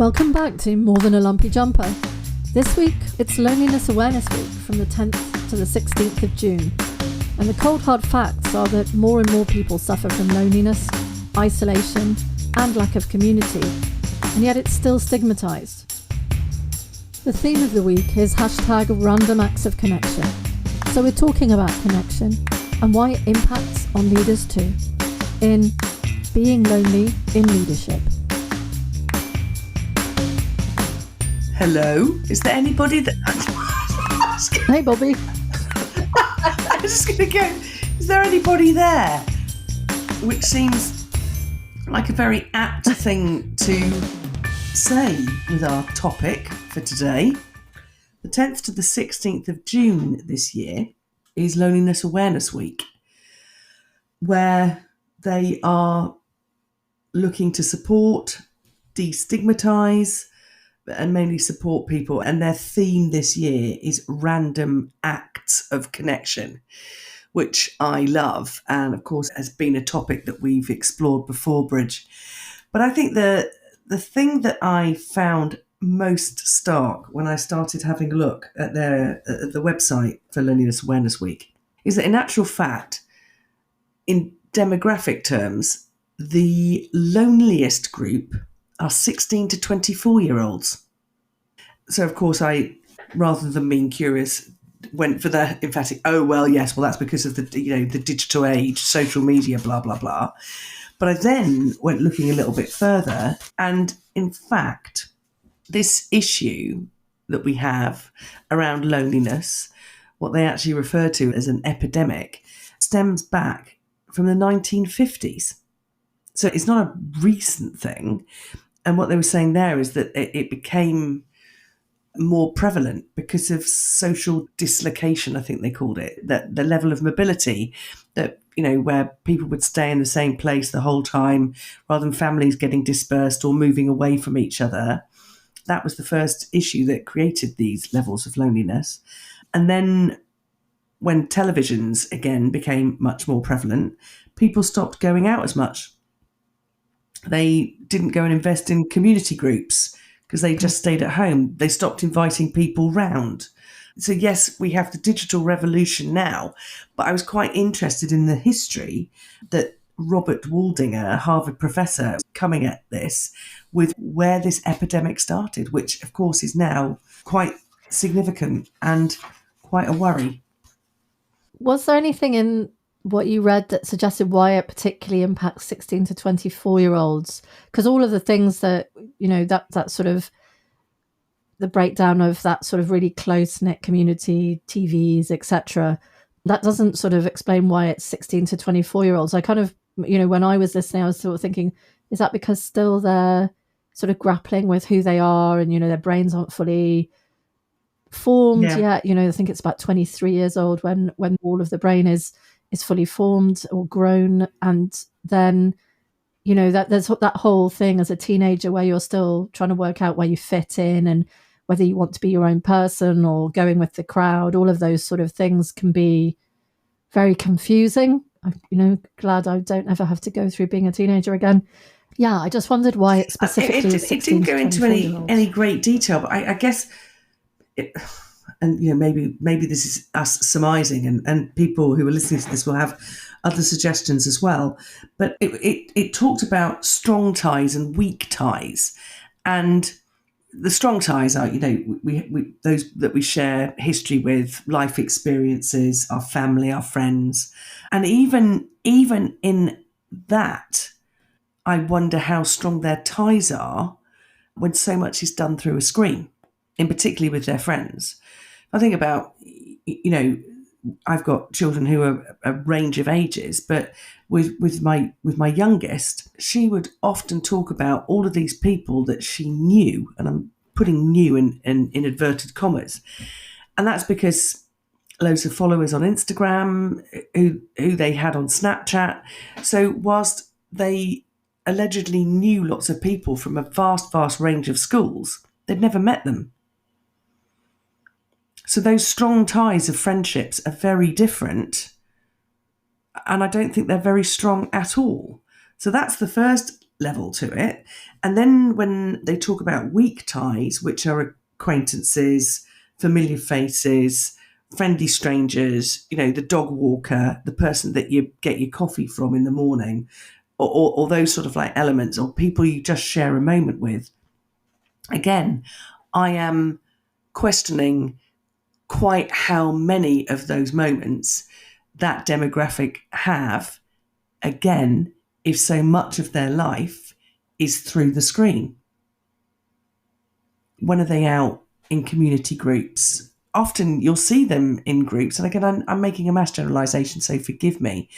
Welcome back to More Than a Lumpy Jumper. This week, it's Loneliness Awareness Week from the 10th to the 16th of June. And the cold hard facts are that more and more people suffer from loneliness, isolation, and lack of community. And yet it's still stigmatised. The theme of the week is #random acts of connection. So we're talking about connection and why it impacts on leaders too. In Being Lonely in Leadership. Hello, is there anybody that... Hey Bobby. I'm just going to go, is there anybody there? Which seems like a very apt thing to say with our topic for today. The 10th to the 16th of June this year is Loneliness Awareness Week, where they are looking to support, destigmatise, and mainly support people. And their theme this year is random acts of connection, which I love. And of course, has been a topic that we've explored before, Bridge. But I think the thing that I found most stark when I started having a look at the website for Loneliness Awareness Week is that in actual fact, in demographic terms, the loneliest group are 16 to 24-year-olds. So, of course, I, rather than being curious, went for the emphatic, that's because of the digital age, social media, blah, blah, blah. But I then went looking a little bit further. And in fact, this issue that we have around loneliness, what they actually refer to as an epidemic, stems back from the 1950s. So it's not a recent thing. And what they were saying there is that it became more prevalent because of social dislocation, I think they called it, that the level of mobility that, where people would stay in the same place the whole time rather than families getting dispersed or moving away from each other. That was the first issue that created these levels of loneliness. And then when televisions again became much more prevalent, people stopped going out as much. They didn't go and invest in community groups because they just stayed at home. They stopped inviting people round. So yes, we have the digital revolution now, but I was quite interested in the history that Robert Waldinger, a Harvard professor, coming at this with where this epidemic started, which of course is now quite significant and quite a worry. Was there anything in what you read that suggested why it particularly impacts 16 to 24-year-olds? Because all of the things that, that sort of the breakdown of that sort of really close-knit community, TVs, etc., that doesn't sort of explain why it's 16 to 24-year-olds. I kind of, when I was listening, I was sort of thinking, is that because still they're sort of grappling with who they are and, their brains aren't fully formed yet? I think it's about 23 years old when all of the brain is fully formed or grown. And then, that there's that whole thing as a teenager where you're still trying to work out where you fit in and whether you want to be your own person or going with the crowd. All of those sort of things can be very confusing. I'm, glad I don't ever have to go through being a teenager again. Yeah, I just wondered why it specifically is 16 it didn't go into any great detail, but I guess... maybe this is us surmising, and people who are listening to this will have other suggestions as well. But it talked about strong ties and weak ties, and the strong ties are we those that we share history with, life experiences, our family, our friends, and even in that, I wonder how strong their ties are when so much is done through a screen, in particularly with their friends. I think about, I've got children who are a range of ages, but with my youngest, she would often talk about all of these people that she knew, and I'm putting new in inverted commas, and that's because loads of followers on Instagram, who they had on Snapchat. So whilst they allegedly knew lots of people from a vast range of schools, they'd never met them. So those strong ties of friendships are very different, and I don't think they're very strong at all. So that's the first level to it. And then when they talk about weak ties, which are acquaintances, familiar faces, friendly strangers, the dog walker, the person that you get your coffee from in the morning, or those sort of like elements, or people you just share a moment with. Again, I am questioning quite how many of those moments that demographic have, again, if so much of their life is through the screen. When are they out in community groups? Often you'll see them in groups, and again, I'm making a mass generalisation, so forgive me,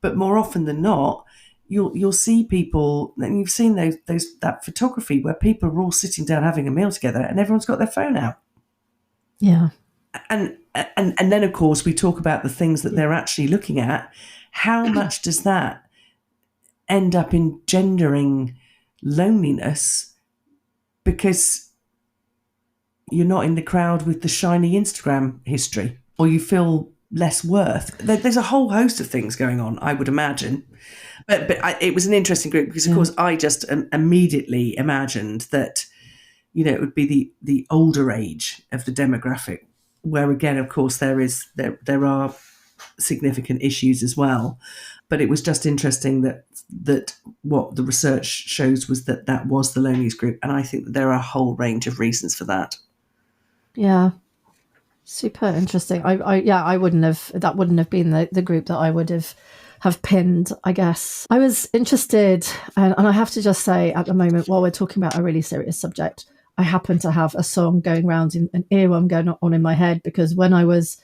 but more often than not, you'll see people, and you've seen that photography where people are all sitting down having a meal together, and everyone's got their phone out. Yeah. And then, of course, we talk about the things that they're actually looking at. How much does that end up engendering loneliness because you're not in the crowd with the shiny Instagram history, or you feel less worth? There's a whole host of things going on, I would imagine. But it was an interesting group because, of course, I just immediately imagined that, it would be the older age of the demographic, where again, of course, there are significant issues as well. But it was just interesting that what the research shows was that was the loneliest group, and I think that there are a whole range of reasons for that. Yeah, super interesting. I wouldn't have been the group that I would have pinned, I guess. I was interested, and I have to just say, at the moment, while we're talking about a really serious subject, I happen to have a song going around, an earworm going on in my head, because when I was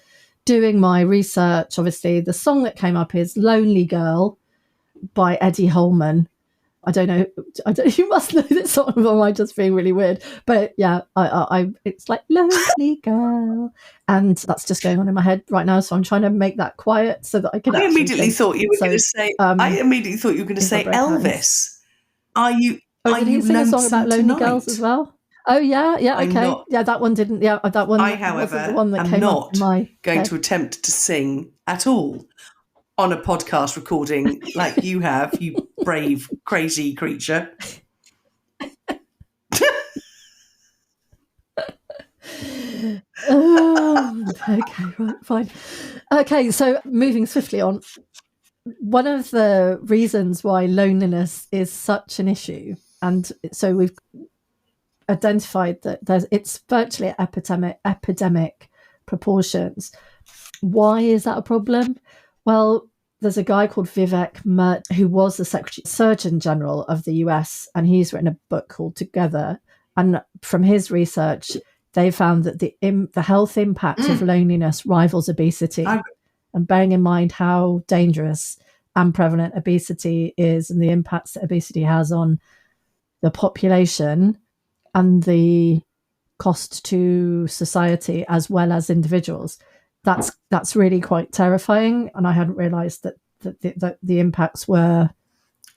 doing my research, obviously the song that came up is Lonely Girl by Eddie Holman. I don't know, you must know this song, or am I just being really weird? But yeah, I it's like Lonely Girl, and that's just going on in my head right now, so I'm trying to make that quiet so that I can. I immediately thought you were going to say Elvis. Are you did he sing a song about lonely tonight? girls as well? Oh yeah, okay. Yeah, that one didn't. Yeah, that one. I, however, wasn't the one that am came not up in my going head. to attempt to sing at all on a podcast recording like you have, you brave, crazy creature. Okay, right, fine. Okay, so moving swiftly on. One of the reasons why loneliness is such an issue, and so we've identified that it's virtually epidemic proportions. Why is that a problem? Well, there's a guy called Vivek Murthy who was the Surgeon General of the US, and he's written a book called Together. And from his research, they found that the health impact of loneliness rivals obesity. And bearing in mind how dangerous and prevalent obesity is, and the impacts that obesity has on the population and the cost to society as well as individuals, that's really quite terrifying. And I hadn't realised that the impacts were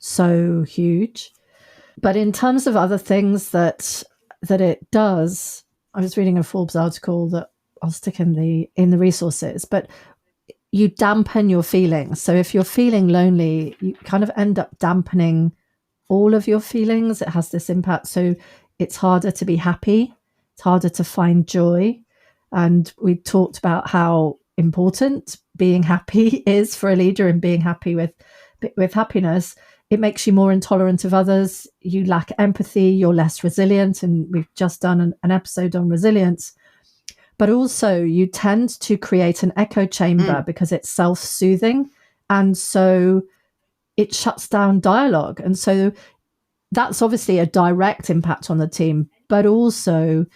so huge. But in terms of other things that it does, I was reading a Forbes article that I'll stick in the resources, but you dampen your feelings. So if you're feeling lonely, you kind of end up dampening all of your feelings. It has this impact. So it's harder to be happy. It's harder to find joy. And we talked about how important being happy is for a leader, and being happy with happiness. It makes you more intolerant of others. You lack empathy. You're less resilient. And we've just done an episode on resilience. But also you tend to create an echo chamber because it's self-soothing. And so it shuts down dialogue. And so that's obviously a direct impact on the team, but also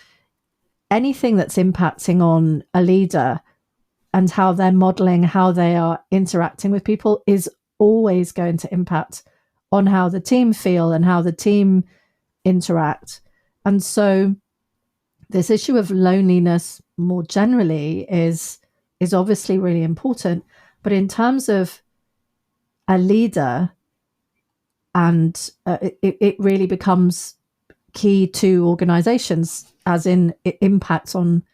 anything that's impacting on a leader and how they're modeling, how they are interacting with people is always going to impact on how the team feel and how the team interact. And so this issue of loneliness more generally is obviously really important. But in terms of a leader, and it really becomes key to organizations, as in it impacts on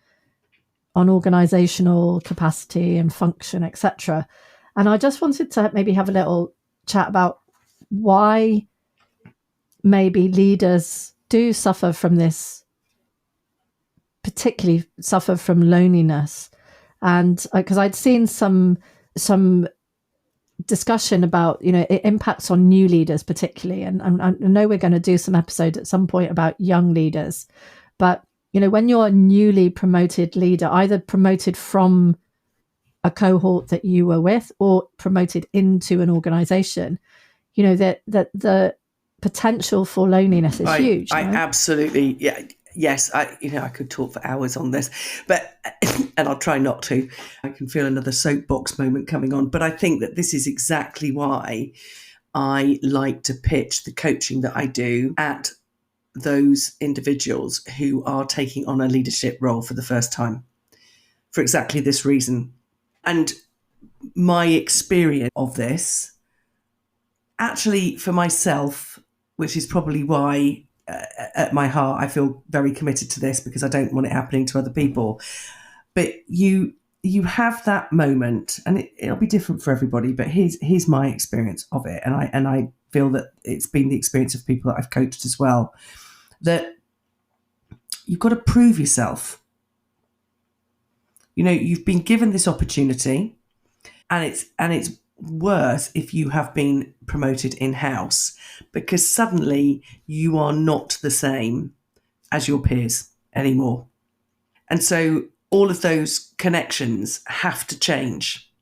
organizational capacity and function, etc. And I just wanted to maybe have a little chat about why maybe leaders do suffer from this, particularly suffer from loneliness. And because I'd seen some discussion about, it impacts on new leaders particularly. And I know we're going to do some episode at some point about young leaders. But, when you're a newly promoted leader, either promoted from a cohort that you were with or promoted into an organization, that the potential for loneliness is huge. I absolutely, yeah. Yes, I could talk for hours on this, but and I'll try not to. I can feel another soapbox moment coming on, but I think that this is exactly why I like to pitch the coaching that I do at those individuals who are taking on a leadership role for the first time, for exactly this reason. And my experience of this, actually for myself, which is probably why at my heart I feel very committed to this, because I don't want it happening to other people. But you have that moment, and it'll be different for everybody, but here's my experience of it, and I feel that it's been the experience of people that I've coached as well, that you've got to prove yourself. You've been given this opportunity, and it's worse if you have been promoted in-house, because suddenly you are not the same as your peers anymore. And so all of those connections have to change.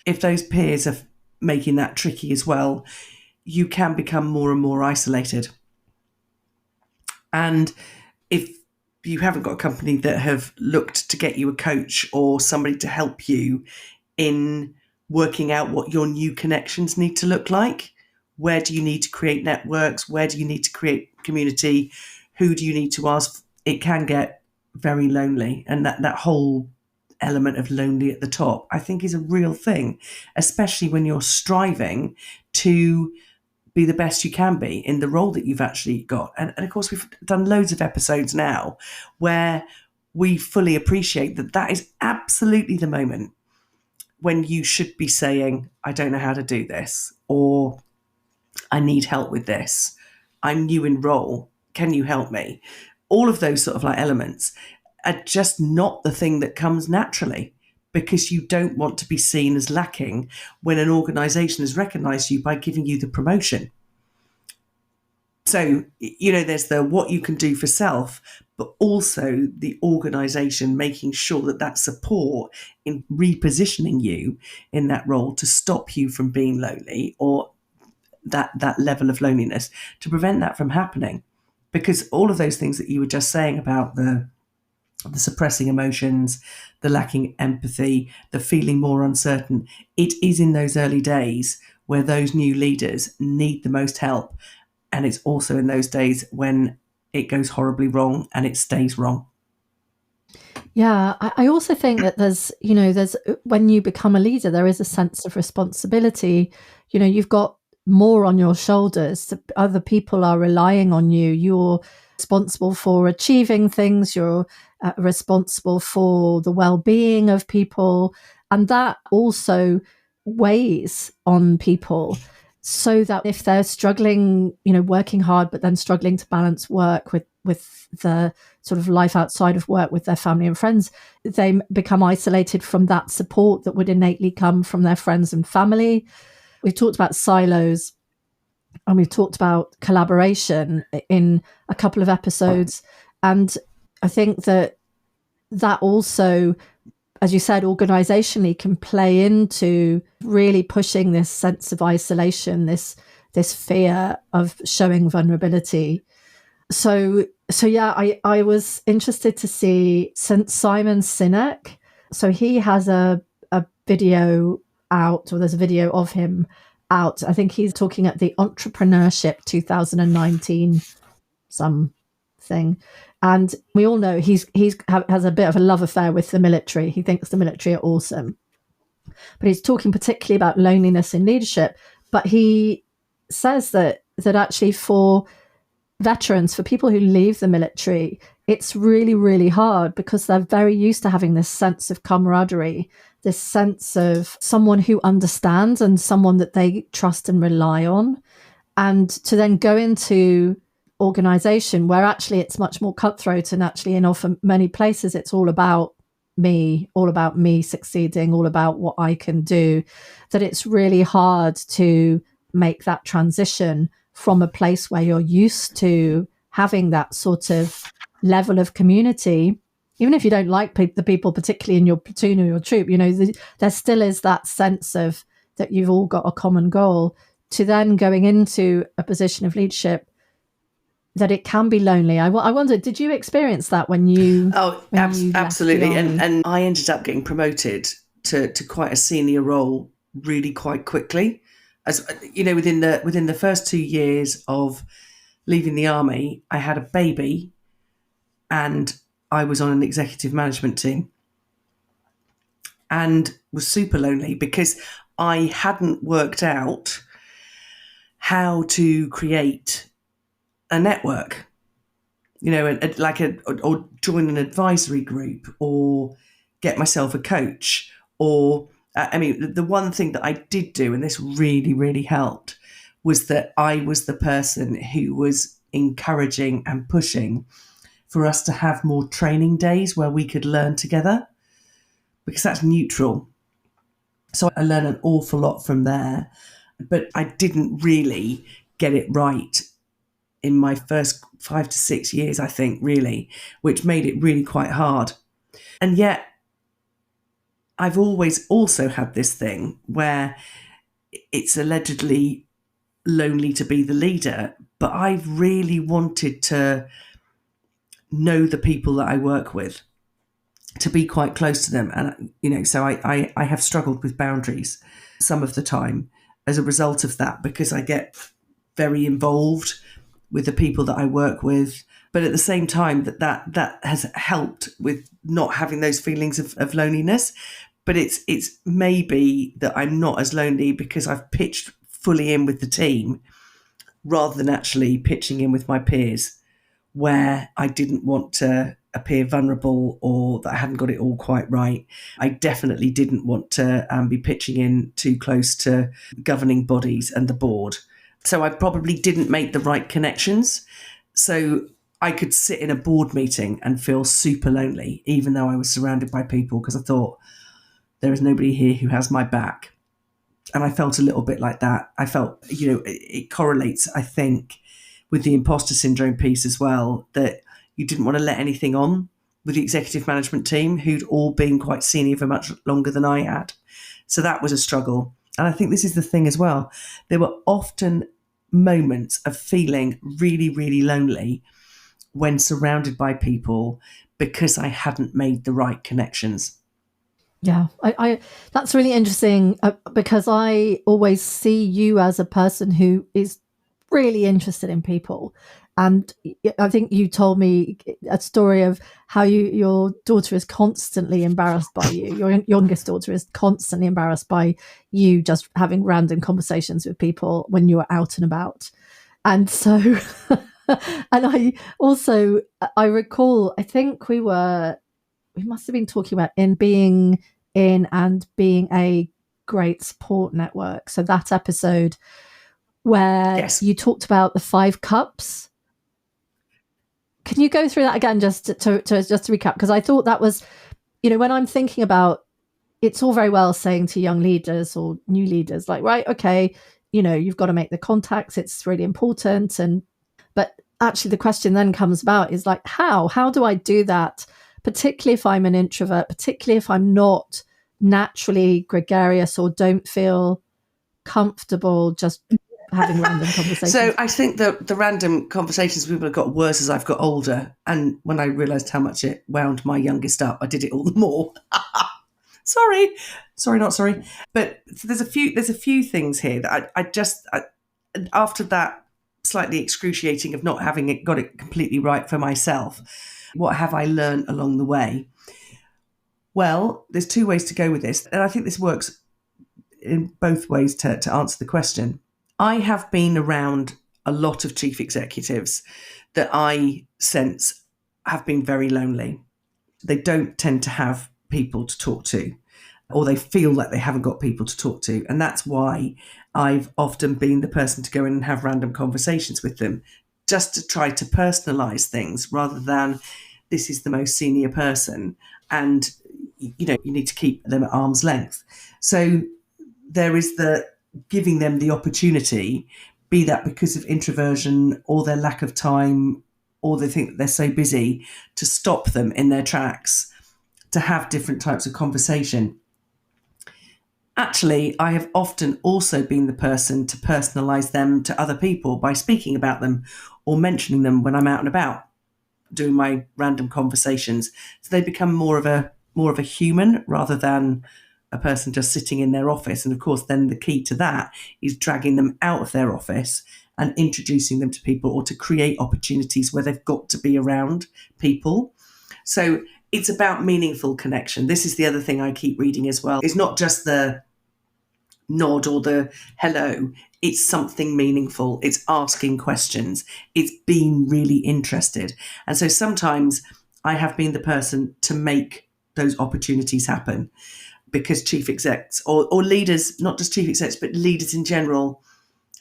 If those peers are making that tricky as well, you can become more and more isolated. And if you haven't got a company that have looked to get you a coach or somebody to help you in working out what your new connections need to look like, where do you need to create networks? Where do you need to create community? Who do you need to ask? It can get very lonely. And that whole element of lonely at the top, I think, is a real thing, especially when you're striving to be the best you can be in the role that you've actually got. And of course, we've done loads of episodes now where we fully appreciate that is absolutely the moment when you should be saying, I don't know how to do this, or I need help with this. I'm new in role. Can you help me? All of those sort of elements are just not the thing that comes naturally, because you don't want to be seen as lacking when an organisation has recognised you by giving you the promotion. So, there's the what you can do for self, but also the organisation making sure that support in repositioning you in that role to stop you from being lonely, or that level of loneliness, to prevent that from happening. Because all of those things that you were just saying about the suppressing emotions, the lacking empathy, the feeling more uncertain, it is in those early days where those new leaders need the most help. And it's also in those days when it goes horribly wrong and it stays wrong. Yeah, I also think that there's when you become a leader, there is a sense of responsibility. You've got more on your shoulders. Other people are relying on you. You're responsible for achieving things. You're responsible for the well-being of people. And that also weighs on people, so that if they're struggling, working hard, but then struggling to balance work with the sort of life outside of work with their family and friends, they become isolated from that support that would innately come from their friends and family. We've talked about silos, and we've talked about collaboration in a couple of episodes. And I think that also, as you said, organizationally can play into really pushing this sense of isolation, this fear of showing vulnerability. So yeah, I was interested to see Simon Sinek. So he has a video out, or there's a video of him out. I think he's talking at the Entrepreneurship 2019 something. And we all know he has a bit of a love affair with the military. He thinks the military are awesome. But he's talking particularly about loneliness in leadership. But he says that actually for veterans, for people who leave the military, it's really, really hard, because they're very used to having this sense of camaraderie, this sense of someone who understands and someone that they trust and rely on. And to then go into organization, where actually it's much more cutthroat, and actually in often many places it's all about me succeeding, all about what I can do, that it's really hard to make that transition from a place where you're used to having that sort of level of community. Even if you don't like the people, particularly in your platoon or your troop, there still is that sense of that you've all got a common goal, to then going into a position of leadership, that it can be lonely. I wonder, did you experience that when you? Absolutely. And I ended up getting promoted to quite a senior role really quite quickly. As you know, within the first 2 years of leaving the army, I had a baby, and I was on an executive management team, and was super lonely because I hadn't worked out how to create a network, or join an advisory group, or get myself a coach, or the one thing that I did do, and this really, really helped, was that I was the person who was encouraging and pushing for us to have more training days where we could learn together, because that's neutral. So I learned an awful lot from there, but I didn't really get it right in my first 5 to 6 years, I think, really, which made it really quite hard. And yet I've always also had this thing where it's allegedly lonely to be the leader, but I've really wanted to know the people that I work with, to be quite close to them. And, so I have struggled with boundaries some of the time as a result of that, because I get very involved with the people that I work with. But at the same time, that has helped with not having those feelings of loneliness. But it's maybe that I'm not as lonely because I've pitched fully in with the team, rather than actually pitching in with my peers, where I didn't want to appear vulnerable or that I hadn't got it all quite right. I definitely didn't want to be pitching in too close to governing bodies and the board. So I probably didn't make the right connections. So I could sit in a board meeting and feel super lonely, even though I was surrounded by people, because I thought, there is nobody here who has my back. And I felt a little bit like that. I felt, it correlates, I think, with the imposter syndrome piece as well, that you didn't want to let anything on with the executive management team, who'd all been quite senior for much longer than I had. So that was a struggle. And I think this is the thing as well. There were often moments of feeling really, really lonely when surrounded by people, because I hadn't made the right connections. Yeah, I that's really interesting, because I always see you as a person who is really interested in people. And I think you told me a story of how your daughter is constantly embarrassed by you. Your youngest daughter is constantly embarrassed by you just having random conversations with people when you are out and about. And so, and I recall, I think we must have been talking about being in and being a great support network. So that episode where Yes. you talked about the 5 cups. Can you go through that again, just to recap? Because I thought that was, when I'm thinking about, it's all very well saying to young leaders or new leaders, like, right, okay, you've got to make the contacts. It's really important. But actually the question then comes about is like, how do I do that? Particularly if I'm an introvert, particularly if I'm not naturally gregarious or don't feel comfortable just having random conversations. So I think that the random conversations people have got worse as I've got older. And when I realised how much it wound my youngest up, I did it all the more. Sorry, not sorry. But there's a few things here that I after that slightly excruciating of not having got it completely right for myself, what have I learned along the way? Well, there's 2 ways to go with this. And I think this works in both ways to answer the question. I have been around a lot of chief executives that I sense have been very lonely. They don't tend to have people to talk to, or they feel like they haven't got people to talk to. And that's why I've often been the person to go in and have random conversations with them, just to try to personalize things rather than this is the most senior person and you need to keep them at arm's length. So there is the giving them the opportunity, be that because of introversion or their lack of time, or they think that they're so busy, to stop them in their tracks, to have different types of conversation. Actually, I have often also been the person to personalize them to other people by speaking about them or mentioning them when I'm out and about doing my random conversations. So they become more of a human rather than a person just sitting in their office. And of course, then the key to that is dragging them out of their office and introducing them to people, or to create opportunities where they've got to be around people. So it's about meaningful connection. This is the other thing I keep reading as well. It's not just the nod or the hello. It's something meaningful. It's asking questions. It's being really interested. And so sometimes I have been the person to make those opportunities happen, because chief execs or leaders, not just chief execs, but leaders in general,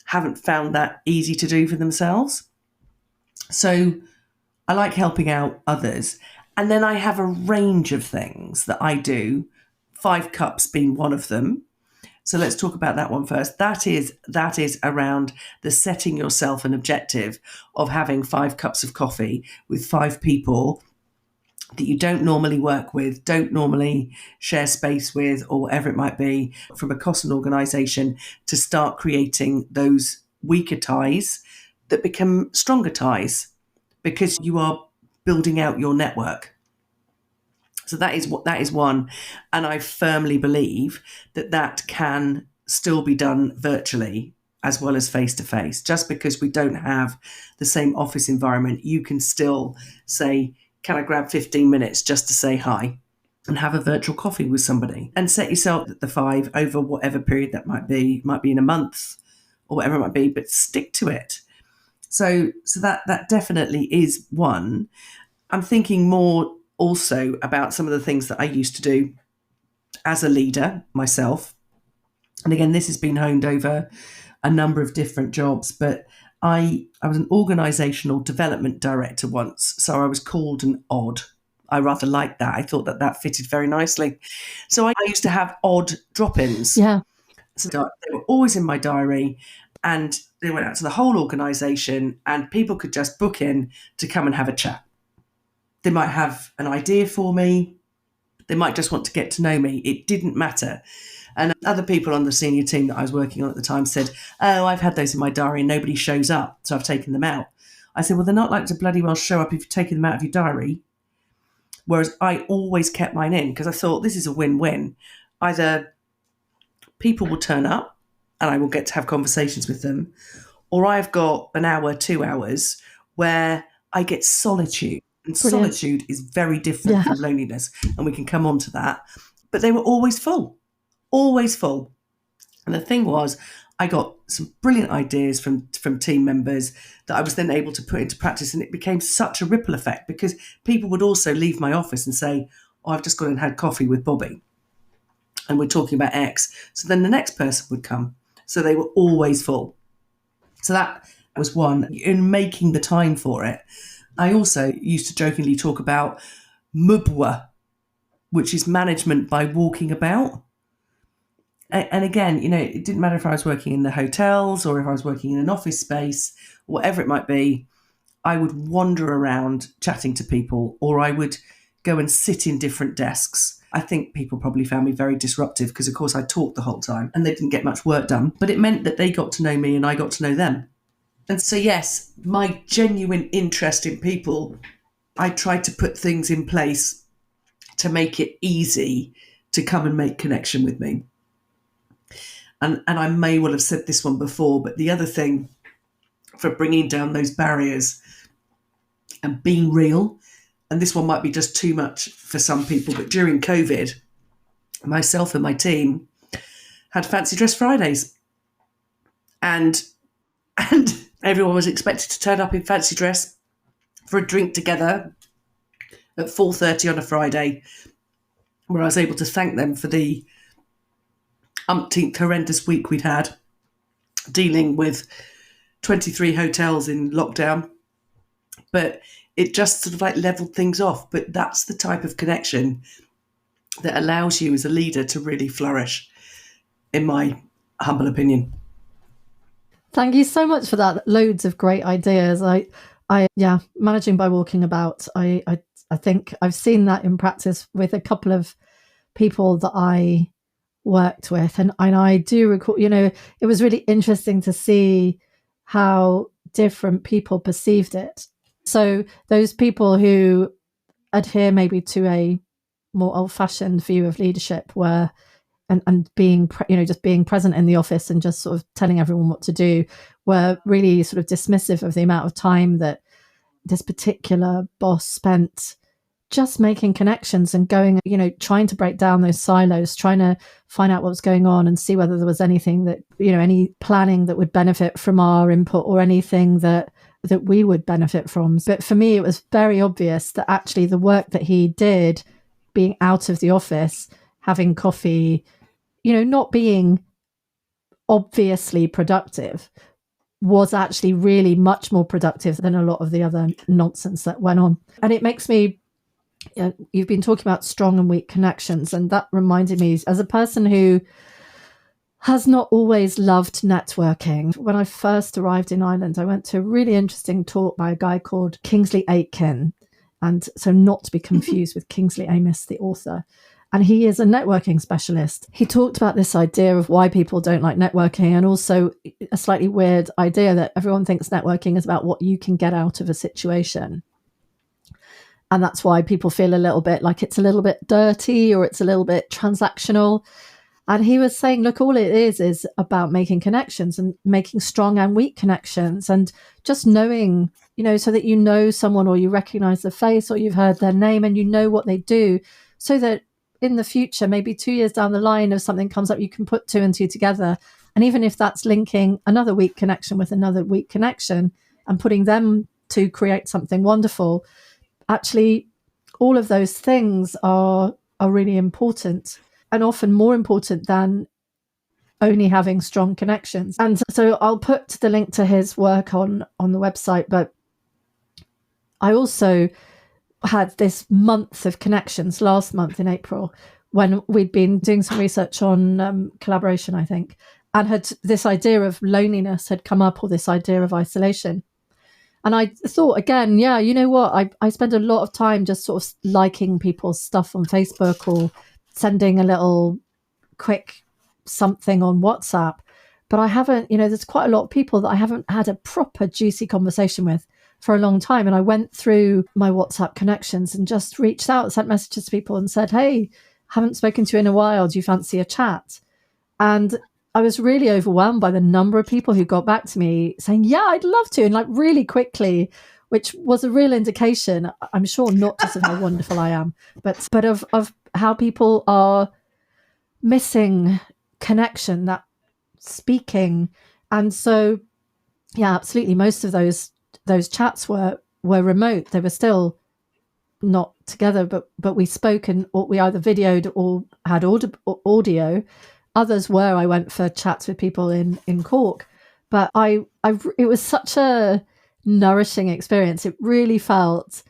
haven't found that easy to do for themselves. So I like helping out others. And then I have a range of things that I do, 5 cups being one of them. So let's talk about that one first. That is around the setting yourself an objective of having 5 cups of coffee with 5 people that you don't normally work with, don't normally share space with, or whatever it might be, from across an organisation, to start creating those weaker ties that become stronger ties because you are building out your network. So that is one, and I firmly believe that can still be done virtually as well as face to face. Just because we don't have the same office environment, you can still say, "Can I grab 15 minutes just to say hi?" and have a virtual coffee with somebody, and set yourself at the 5 over whatever period that might be. It might be in a month or whatever it might be, but stick to it. So that definitely is one. I'm thinking more also about some of the things that I used to do as a leader myself. And again, this has been honed over a number of different jobs, but I was an organisational development director once, so I was called an odd. I rather liked that. I thought that fitted very nicely. So I used to have odd drop-ins. Yeah. So they were always in my diary, and they went out to the whole organisation, and people could just book in to come and have a chat. They might have an idea for me. They might just want to get to know me. It didn't matter. And other people on the senior team that I was working on at the time said, "Oh, I've had those in my diary and nobody shows up, so I've taken them out." I said, "Well, they're not like to bloody well show up if you've taken them out of your diary." Whereas I always kept mine in, because I thought this is a win-win. Either people will turn up and I will get to have conversations with them, or I've got an hour, 2 hours where I get solitude. And Brilliant. Solitude is very different from loneliness, and we can come on to that. But they were always full. Always full. And the thing was, I got some brilliant ideas from team members that I was then able to put into practice, and it became such a ripple effect, because people would also leave my office and say, "Oh, I've just gone and had coffee with Bobby, and we're talking about X." So then the next person would come. So they were always full. So that was one, in making the time for it. I also used to jokingly talk about MUBWA, which is management by walking about. And again, it didn't matter if I was working in the hotels or if I was working in an office space, whatever it might be, I would wander around chatting to people, or I would go and sit in different desks. I think people probably found me very disruptive because, of course, I talked the whole time and they didn't get much work done. But it meant that they got to know me and I got to know them. And so, yes, my genuine interest in people, I tried to put things in place to make it easy to come and make connection with me. And I may well have said this one before, but the other thing for bringing down those barriers and being real, and this one might be just too much for some people, but during COVID, myself and my team had Fancy Dress Fridays. And everyone was expected to turn up in fancy dress for a drink together at 4:30 on a Friday, where I was able to thank them for the umpteenth horrendous week we'd had, dealing with 23 hotels in lockdown but it just sort of like leveled things off. But that's the type of connection that allows you as a leader to really flourish, in my humble opinion. Thank you so much for that. Loads of great ideas. Yeah, managing by walking about. I think I've seen that in practice with a couple of people that I worked with, and I do recall, it was really interesting to see how different people perceived it. So those people who adhere maybe to a more old-fashioned view of leadership, where and being just being present in the office and just sort of telling everyone what to do, were really sort of dismissive of the amount of time that this particular boss spent just making connections and going, trying to break down those silos, trying to find out what was going on and see whether there was anything that, any planning that would benefit from our input, or anything that we would benefit from. But for me, it was very obvious that actually the work that he did, being out of the office, having coffee, not being obviously productive, was actually really much more productive than a lot of the other nonsense that went on. And it makes me, you've been talking about strong and weak connections, and that reminded me, as a person who has not always loved networking, when I first arrived in Ireland, I went to a really interesting talk by a guy called Kingsley Aitken, and so not to be confused with Kingsley Amis, the author. And he is a networking specialist. He talked about this idea of why people don't like networking, and also a slightly weird idea that everyone thinks networking is about what you can get out of a situation. And that's why people feel a little bit like it's a little bit dirty, or it's a little bit transactional. And he was saying, look, all it is about making connections, and making strong and weak connections, and just knowing, so that you know someone, or you recognize the face, or you've heard their name and you know what they do, so that in the future, maybe 2 years down the line, if something comes up, you can put two and two together. And even if that's linking another weak connection with another weak connection and putting them to create something wonderful, actually, all of those things are really important, and often more important than only having strong connections. And so I'll put the link to his work on the website. But I also had this month of connections last month in April, when we'd been doing some research on collaboration, I think, and had this idea of loneliness had come up, or this idea of isolation. And I thought, again, yeah, you know what? I spend a lot of time just sort of liking people's stuff on Facebook, or sending a little quick something on WhatsApp. But I haven't, there's quite a lot of people that I haven't had a proper juicy conversation with for a long time. And I went through my WhatsApp connections and just reached out, sent messages to people and said, hey, haven't spoken to you in a while. Do you fancy a chat? And I was really overwhelmed by the number of people who got back to me saying, yeah, I'd love to, and like really quickly, which was a real indication, I'm sure, not just of how wonderful I am, but of how people are missing connection, that speaking. And so, yeah, absolutely. Most of those chats were remote. They were still not together, but we spoke, and we either videoed or had audio. Others were, I went for chats with people in Cork, but it was such a nourishing experience. It really felt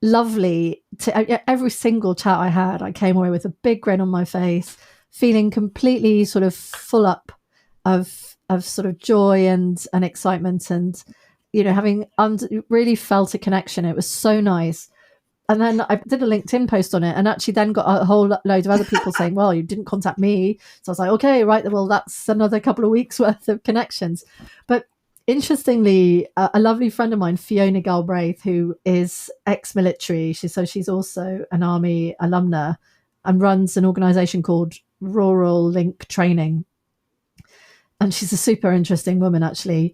lovely. Every single chat I had, I came away with a big grin on my face, feeling completely sort of full up of sort of joy and excitement, and having really felt a connection. It was so nice. And then I did a LinkedIn post on it, and actually then got a whole load of other people saying, well, you didn't contact me. So I was like, okay, right, well, that's another couple of weeks worth of connections. But interestingly, a lovely friend of mine, Fiona Galbraith, who is ex-military, she's also an Army alumna, and runs an organisation called Rural Link Training. And she's a super interesting woman, actually.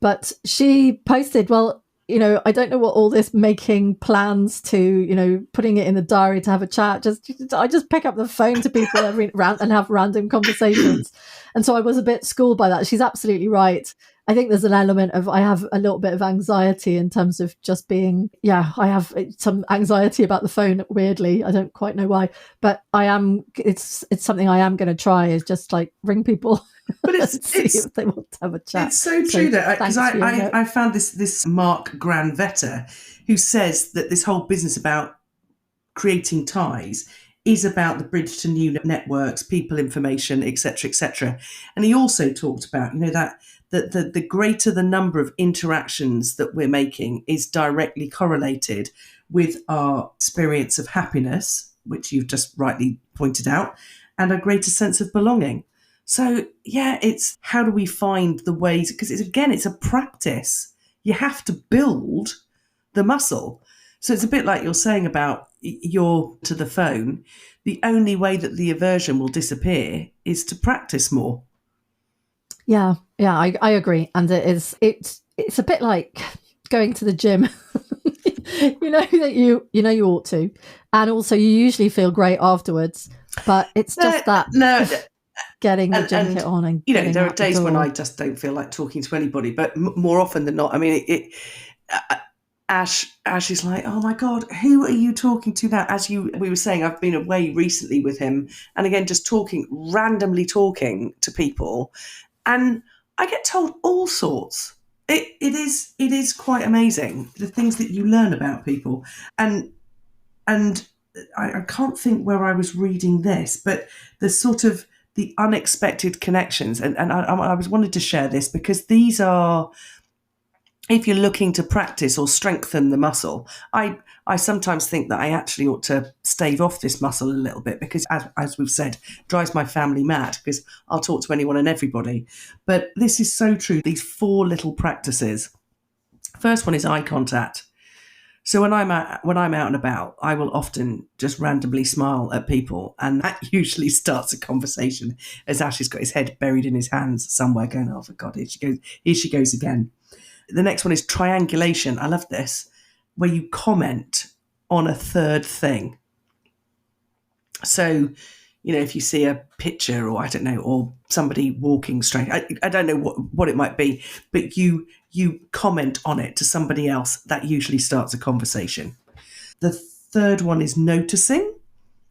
But she posted, well, I don't know what all this making plans to, putting it in the diary to have a chat. I just pick up the phone to people and have random conversations. And so I was a bit schooled by that. She's absolutely right. I think there's an element of, I have a little bit of anxiety in terms of just being, I have some anxiety about the phone, weirdly. I don't quite know why, but it's something I am going to try, is just like ring people But and see if they want to have a chat. It's so true that, because thanks for your note. I found this Mark Granvetter, who says that this whole business about creating ties is about the bridge to new networks, people, information, etc., etc. And he also talked about, that the greater the number of interactions that we're making is directly correlated with our experience of happiness, which you've just rightly pointed out, and a greater sense of belonging. So yeah, it's how do we find the ways, because it's a practice. You have to build the muscle. So it's a bit like you're saying about you're to the phone. The only way that the aversion will disappear is to practice more. Yeah, I agree. And it's a bit like going to the gym. You know that you ought to, and also you usually feel great afterwards. But it's just getting the gym kit on, and there are days when I just don't feel like talking to anybody. But more often than not, I mean, Ash is like, oh my God, who are you talking to now? We were saying, I've been away recently with him, and again, just randomly talking to people, and I get told all sorts. It is quite amazing, the things that you learn about people, and I can't think where I was reading this, but the sort of the unexpected connections, and I was wanted to share this because these are, if you're looking to practice or strengthen the muscle, I sometimes think that I actually ought to stave off this muscle a little bit, because as we've said, drives my family mad, because I'll talk to anyone and everybody. But this is so true. These 4 little practices. First one is eye contact. So when I'm out and about, I will often just randomly smile at people, and that usually starts a conversation, as Ash has got his head buried in his hands somewhere, going, "Oh, for God, here she goes again." The next one is triangulation. I love this, where you comment on a third thing. So, if you see a picture, or I don't know, or somebody walking straight, I don't know what it might be, but you comment on it to somebody else. That usually starts a conversation. The third one is noticing.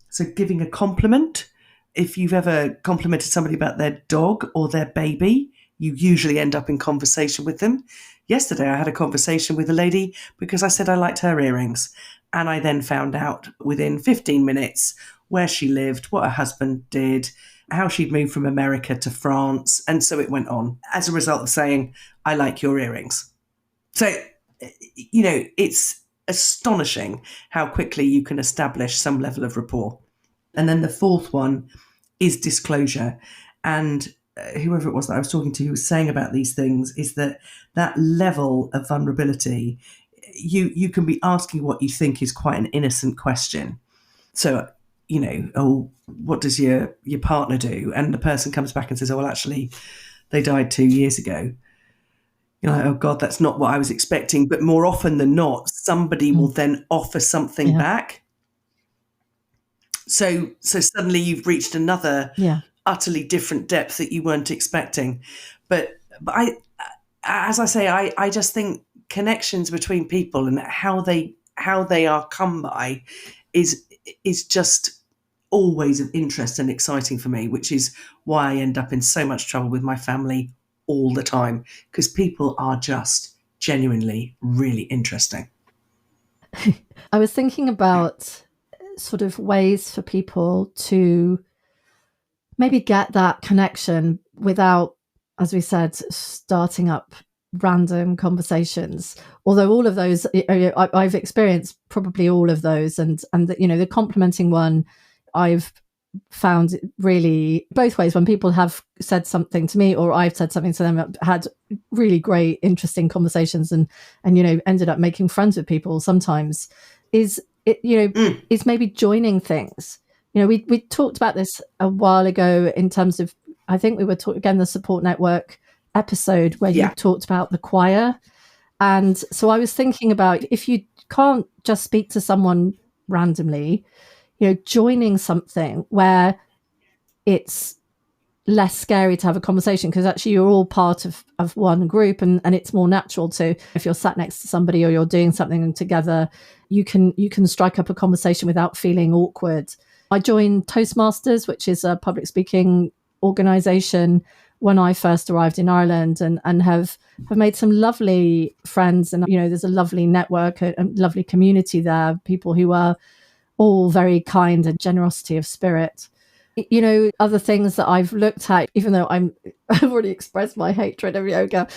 So giving a compliment. If you've ever complimented somebody about their dog or their baby, you usually end up in conversation with them. Yesterday, I had a conversation with a lady because I said I liked her earrings. And I then found out within 15 minutes where she lived, what her husband did, how she'd moved from America to France. And so it went on as a result of saying, I like your earrings. So, it's astonishing how quickly you can establish some level of rapport. And then the fourth one is disclosure. And whoever it was that I was talking to who was saying about these things, is that level of vulnerability, you can be asking what you think is quite an innocent question. So, oh, what does your partner do? And the person comes back and says, oh, well, actually, they died 2 years ago. You're like, oh God, that's not what I was expecting. But more often than not, somebody will then offer something back. So suddenly you've reached another utterly different depth that you weren't expecting. But I, as I say, I just think connections between people and how they are come by is just always of interest and exciting for me, which is why I end up in so much trouble with my family all the time, because people are just genuinely really interesting. I was thinking about sort of ways for people to maybe get that connection without, as we said, starting up random conversations. Although all of those, I've experienced probably all of those, and the complimenting one, I've found really both ways. When people have said something to me, or I've said something to them, I've had really great, interesting conversations, and ended up making friends with people. Sometimes is maybe joining things. We talked about this a while ago in terms of, I think we were talking again, the support network episode where you talked about the choir. And so I was thinking about, if you can't just speak to someone randomly, joining something where it's less scary to have a conversation, because actually you're all part of one group, and it's more natural to, if you're sat next to somebody or you're doing something together, you can strike up a conversation without feeling awkward. I joined Toastmasters, which is a public speaking organization, when I first arrived in Ireland, and have made some lovely friends. And, there's a lovely network, a lovely community there, people who are all very kind and generosity of spirit. Other things that I've looked at, even though I've already expressed my hatred of yoga,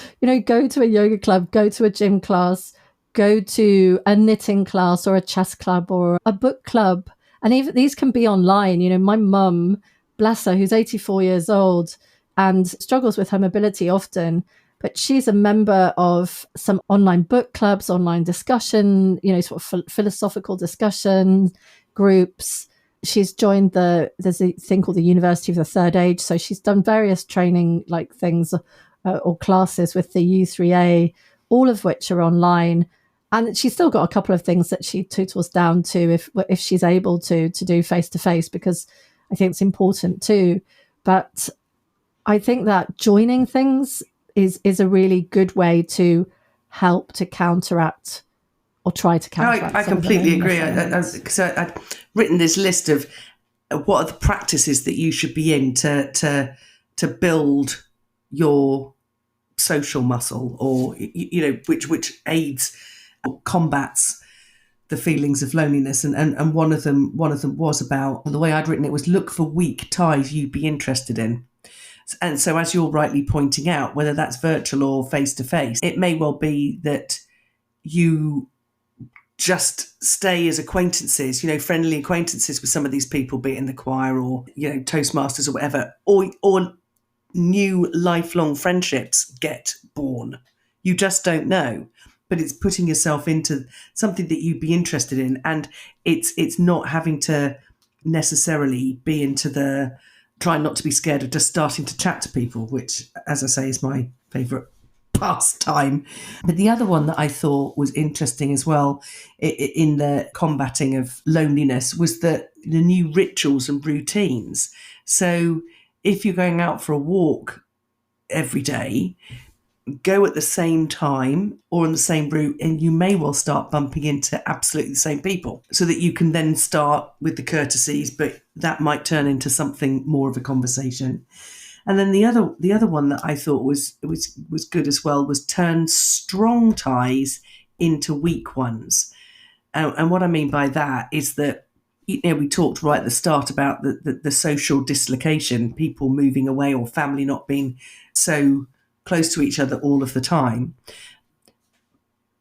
go to a yoga club, go to a gym class, go to a knitting class or a chess club or a book club. And even these can be online. My mum, bless her, who's 84 years old and struggles with her mobility often, but she's a member of some online book clubs, online discussion, sort of philosophical discussion groups. She's joined there's a thing called the University of the Third Age. So she's done various training things or classes with the U3A, all of which are online. And she's still got a couple of things that she tootles down to if she's able to do face-to-face, because I think it's important too. But I think that joining things is a really good way to help to counteract or try to counteract. I completely agree. So I'd written this list of what are the practices that you should be in to build your social muscle, or which aids or combats the feelings of loneliness. And one of them was about, the way I'd written it was, look for weak ties you'd be interested in. And so, as you're rightly pointing out, whether that's virtual or face to face, it may well be that you just stay as acquaintances, friendly acquaintances with some of these people, be it in the choir or, Toastmasters or whatever, or new lifelong friendships get born. You just don't know. But it's putting yourself into something that you'd be interested in. And it's not having to necessarily be into the trying not to be scared of just starting to chat to people, which, as I say, is my favourite pastime. But the other one that I thought was interesting as well in the combating of loneliness was the new rituals and routines. So if you're going out for a walk every day, go at the same time or on the same route, and you may well start bumping into absolutely the same people, so that you can then start with the courtesies, but that might turn into something more of a conversation. And then the other one that I thought was good as well was turn strong ties into weak ones. And what I mean by that is that, we talked right at the start about the social dislocation, people moving away or family not being so close to each other all of the time.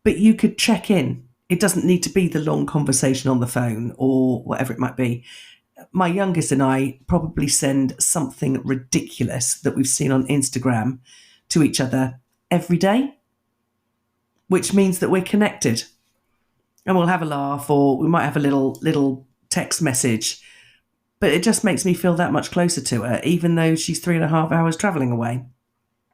But you could check in. It doesn't need to be the long conversation on the phone or whatever it might be. My youngest and I probably send something ridiculous that we've seen on Instagram to each other every day, which means that we're connected. And we'll have a laugh, or we might have a little text message. But it just makes me feel that much closer to her, even though she's 3.5 hours travelling away.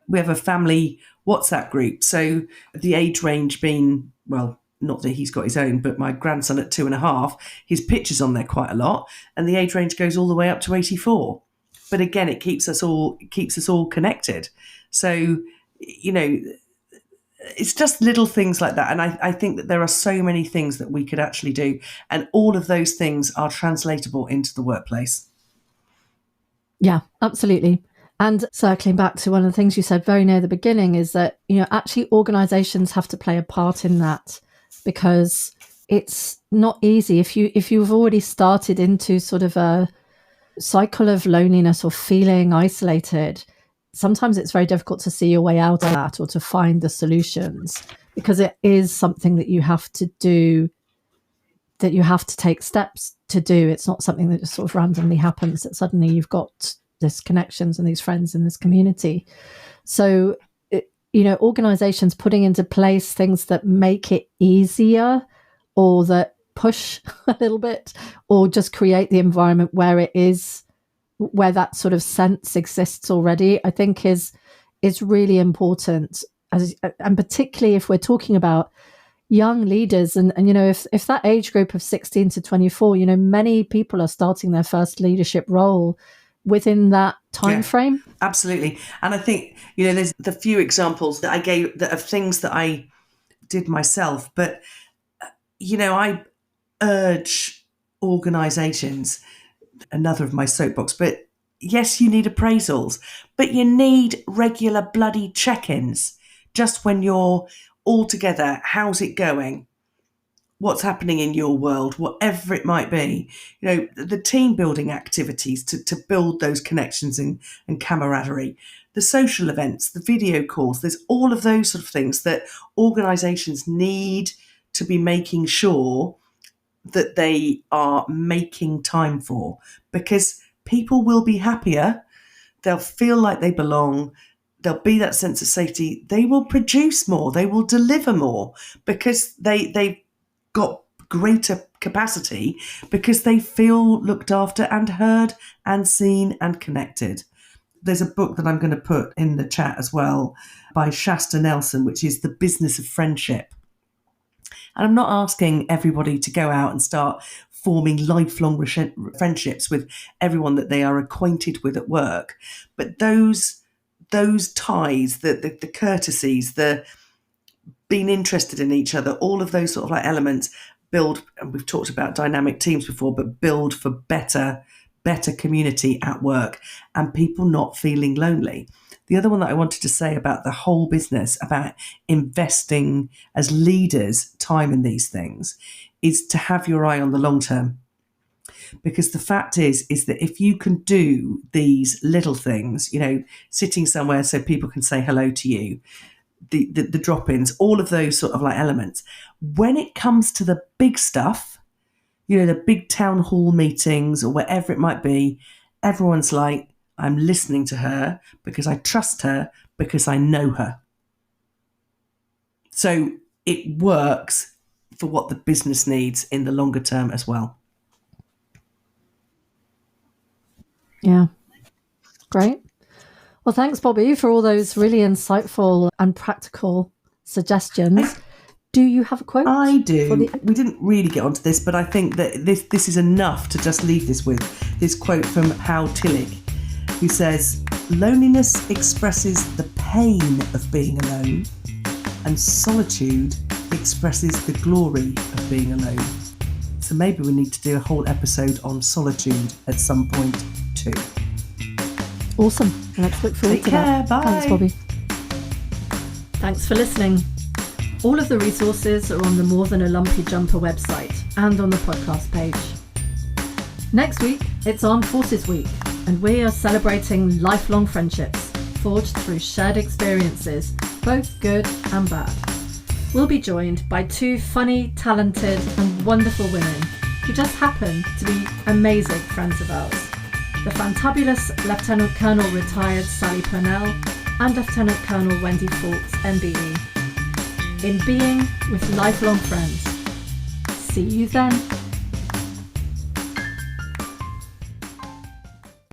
We have a family WhatsApp group. So the age range being, well, not that he's got his own, but my grandson at 2.5, his picture's on there quite a lot. And the age range goes all the way up to 84. But again, it keeps us all connected. So, it's just little things like that. And I think that there are so many things that we could actually do. And all of those things are translatable into the workplace. Yeah, absolutely. And circling back to one of the things you said very near the beginning is that, actually organizations have to play a part in that, because it's not easy if you've already started into sort of a cycle of loneliness or feeling isolated. Sometimes it's very difficult to see your way out of that or to find the solutions, because it is something that you have to do, that you have to take steps to do. It's not something that just sort of randomly happens, that suddenly you've got these connections and these friends in this community. So, organizations putting into place things that make it easier, or that push a little bit, or just create the environment where that sort of sense exists already, I think is really important. And particularly if we're talking about young leaders, and if that age group of 16 to 24, many people are starting their first leadership role within that time frame. Absolutely. And I think, there's the few examples that I gave that of things that I did myself, but, I urge organisations, another of my soapbox, but yes, you need appraisals, but you need regular bloody check-ins just when you're all together. How's it going? What's happening in your world, whatever it might be, the team building activities to build those connections and camaraderie, the social events, the video calls, there's all of those sort of things that organisations need to be making sure that they are making time for, because people will be happier, they'll feel like they belong, there'll be that sense of safety, they will produce more, they will deliver more, because they've got greater capacity, because they feel looked after and heard and seen and connected. There's a book that I'm going to put in the chat as well by Shasta Nelson, which is The Business of Friendship. And I'm not asking everybody to go out and start forming lifelong friendships with everyone that they are acquainted with at work. But those ties, the courtesies, the being interested in each other, all of those sort of like elements build, and we've talked about dynamic teams before, but build for better community at work and people not feeling lonely. The other one that I wanted to say about the whole business, about investing as leaders time in these things, is to have your eye on the long term. Because the fact is that if you can do these little things, sitting somewhere so people can say hello to you, the drop-ins, all of those sort of like elements, when it comes to the big stuff, the big town hall meetings or whatever it might be, everyone's like, I'm listening to her because I trust her, because I know her. So it works for what the business needs in the longer term as well. Yeah. Great. Well, thanks, Bobby, for all those really insightful and practical suggestions. Do you have a quote? I do. We didn't really get onto this, but I think that this is enough to just leave this with. This quote from Hal Tillich, who says, loneliness expresses the pain of being alone, and solitude expresses the glory of being alone. So maybe we need to do a whole episode on solitude at some point too. Awesome. Let's look forward to that. Bye. Thanks, Bobby. Thanks for listening. All of the resources are on the More Than a Lumpy Jumper website and on the podcast page. Next week, it's Armed Forces Week, and we are celebrating lifelong friendships forged through shared experiences, both good and bad. We'll be joined by two funny, talented and wonderful women who just happen to be amazing friends of ours. The fantabulous Lieutenant Colonel retired Sally Purnell and Lieutenant Colonel Wendy Fawkes, MBE. In Being with Lifelong Friends. See you then.